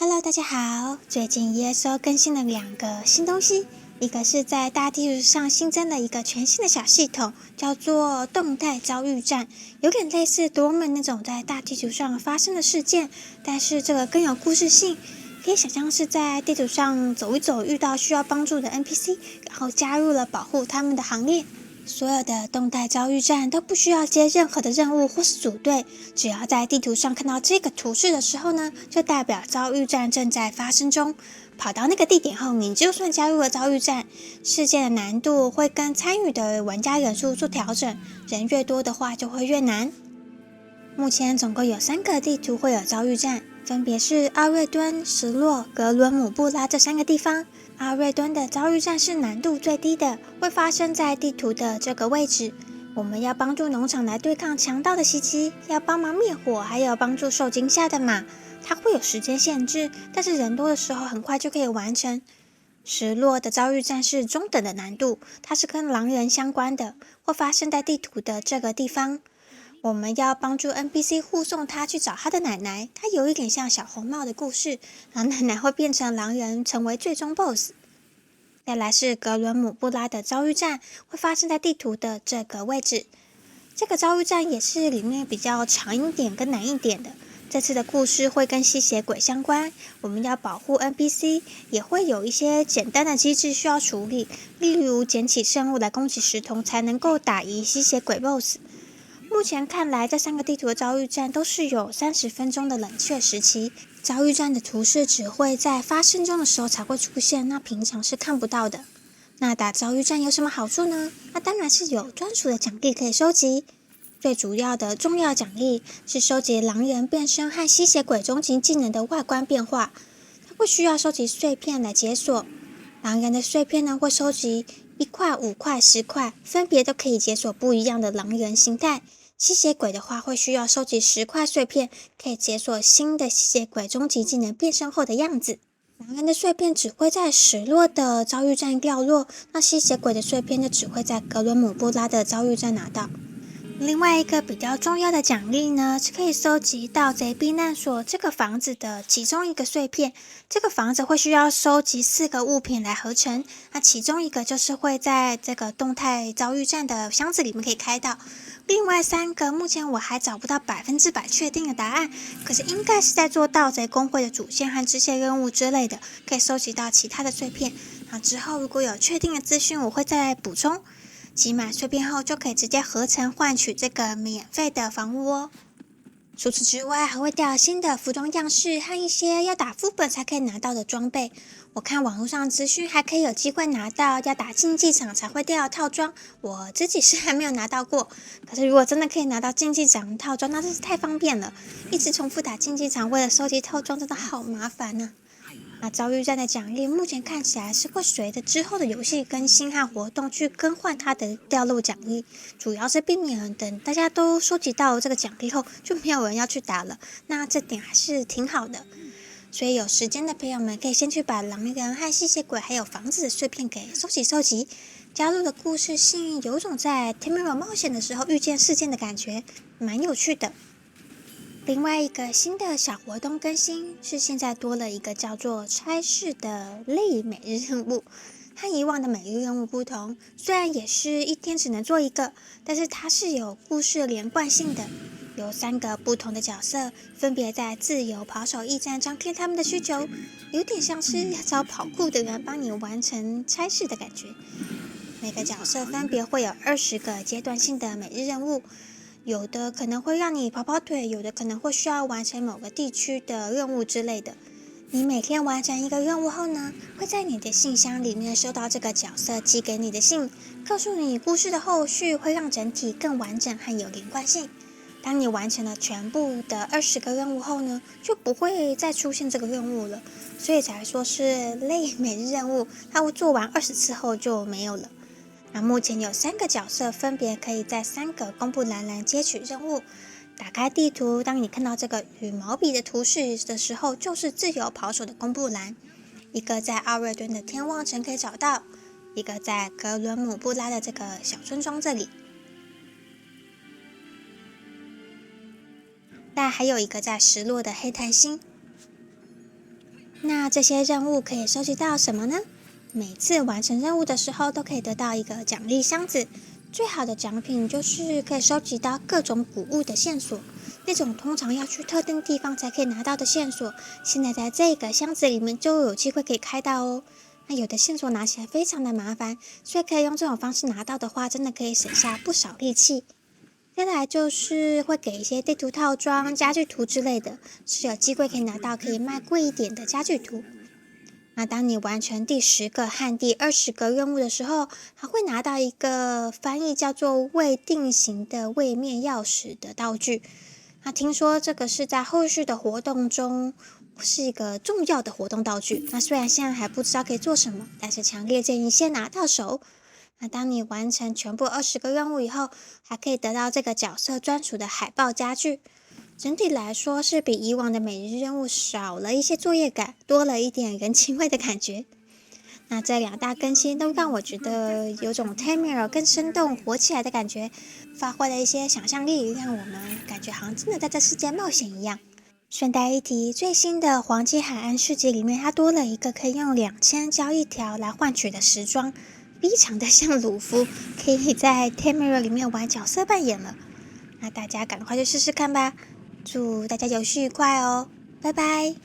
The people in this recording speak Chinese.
Hello，大家好。最近 ESO 更新了2个新东西，一个是在大地图上新增了一个全新的小系统，叫做动态遭遇站，有点类似多门那种在大地图上发生的事件，但是这个更有故事性。可以想象是在地图上走一走，遇到需要帮助的 NPC， 然后加入了保护他们的行列。所有的动态遭遇站都不需要接任何的任务或是组队，只要在地图上看到这个图示的时候呢，就代表遭遇战正在发生中。跑到那个地点后，你就算加入了遭遇战，事件的难度会跟参与的玩家人数做调整，人越多的话就会越难。目前总共有3个地图会有遭遇战，分别是奥瑞敦、石洛、格伦姆布拉这3个地方。奥瑞敦的遭遇战是难度最低的，会发生在地图的这个位置。我们要帮助农场来对抗强盗的袭击，要帮忙灭火，还有帮助受惊吓的马。它会有时间限制，但是人多的时候很快就可以完成。石洛的遭遇战是中等的难度，它是跟狼人相关的，会发生在地图的这个地方。我们要帮助 NPC 护送他去找他的奶奶，他有一点像小红帽的故事，然后奶奶会变成狼人，成为最终 BOSS。再来是格伦姆布拉的遭遇战，会发生在地图的这个位置。这个遭遇战也是里面比较长一点跟难一点的。这次的故事会跟吸血鬼相关，我们要保护 NPC， 也会有一些简单的机制需要处理，例如捡起圣物来攻击石头才能够打赢吸血鬼 BOSS。目前看来，这3个地图的遭遇战都是有30分钟的冷却时期。遭遇战的图示只会在发生中的时候才会出现，那平常是看不到的。那打遭遇战有什么好处呢？那当然是有专属的奖励可以收集。最主要的重要奖励是收集狼人变身和吸血鬼终极技能的外观变化，它会需要收集碎片来解锁。狼人的碎片呢，会收集1块、5块、10块，分别都可以解锁不一样的狼人形态。吸血鬼的话，会需要收集10块碎片，可以解锁新的吸血鬼终极技能变身后的样子。狼人的碎片只会在石洛的遭遇战掉落，那吸血鬼的碎片就只会在格伦姆布拉的遭遇战拿到。另外一个比较重要的奖励呢，是可以收集盗贼避难所这个房子的其中一个碎片。这个房子会需要收集4个物品来合成，那其中一个就是会在这个动态遭遇战的箱子里面可以开到。另外3个目前我还找不到100%确定的答案，可是应该是在做盗贼工会的主线和支线任务之类的，可以收集到其他的碎片。那之后如果有确定的资讯，我会再补充。集满碎片后，就可以直接合成换取这个免费的房屋哦。除此之外，还会掉新的服装样式和一些要打副本才可以拿到的装备。我看网络上资讯还可以有机会拿到要打竞技场才会掉的套装，我自己是还没有拿到过。可是如果真的可以拿到竞技场套装，那真是太方便了。一直重复打竞技场，为了收集套装真的好麻烦啊。那遭遇战的奖励目前看起来是会随着之后的游戏更新和活动去更换它的掉落奖励，主要是避免等大家都收集到这个奖励后就没有人要去打了，那这点还是挺好的。所以有时间的朋友们可以先去把狼人和吸血鬼还有房子的碎片给收集，加入的故事性有种在 Tamara 冒险的时候遇见事件的感觉，蛮有趣的。另外一个新的小活动更新是现在多了一个叫做差事的类每日任务，和以往的每日任务不同，虽然也是一天只能做一个，但是它是有故事连贯性的，有3个不同的角色，分别在自由跑手驿站张贴他们的需求，有点像是要找跑酷的人帮你完成差事的感觉。每个角色分别会有20个阶段性的每日任务，有的可能会让你跑跑腿，有的可能会需要完成某个地区的任务之类的。你每天完成一个任务后呢，会在你的信箱里面收到这个角色寄给你的信，告诉你故事的后续，会让整体更完整和有连贯性。当你完成了全部的20个任务后呢，就不会再出现这个任务了，所以才说是类每日任务，它会做完20次后就没有了。那目前有3个角色，分别可以在3个公布栏接取任务。打开地图，当你看到这个羽毛笔的图示的时候，就是自由跑手的公布栏。一个在奥瑞顿的天望城可以找到，一个在格伦姆布拉的这个小村庄这里。但还有一个在石洛的黑炭星。那这些任务可以收集到什么呢？每次完成任务的时候都可以得到一个奖励箱子，最好的奖品就是可以收集到各种古物的线索，那种通常要去特定地方才可以拿到的线索，现在在这个箱子里面就有机会可以开到哦。那有的线索拿起来非常的麻烦，所以可以用这种方式拿到的话，真的可以省下不少力气。再来就是会给一些地图套装、家具图之类的，是有机会可以拿到可以卖贵一点的家具图。那当你完成第10个和第20个任务的时候，还会拿到一个翻译叫做未定型的位面钥匙的道具。那听说这个是在后续的活动中是一个重要的活动道具。那虽然现在还不知道可以做什么，但是强烈建议先拿到手。那当你完成全部20个任务以后，还可以得到这个角色专属的海报家具。整体来说是比以往的每日任务少了一些作业感，多了一点人情味的感觉。那这2大更新都让我觉得有种 Tamriel 更生动活起来的感觉，发挥了一些想象力，让我们感觉好像真的在这世界冒险一样。顺带一提，最新的黄金海岸世界里面，它多了一个可以用2000交易条来换取的时装，非常的像鲁夫，可以在 Tamriel 里面玩角色扮演了。那大家赶快去试试看吧！祝大家游戏愉快哦，拜拜。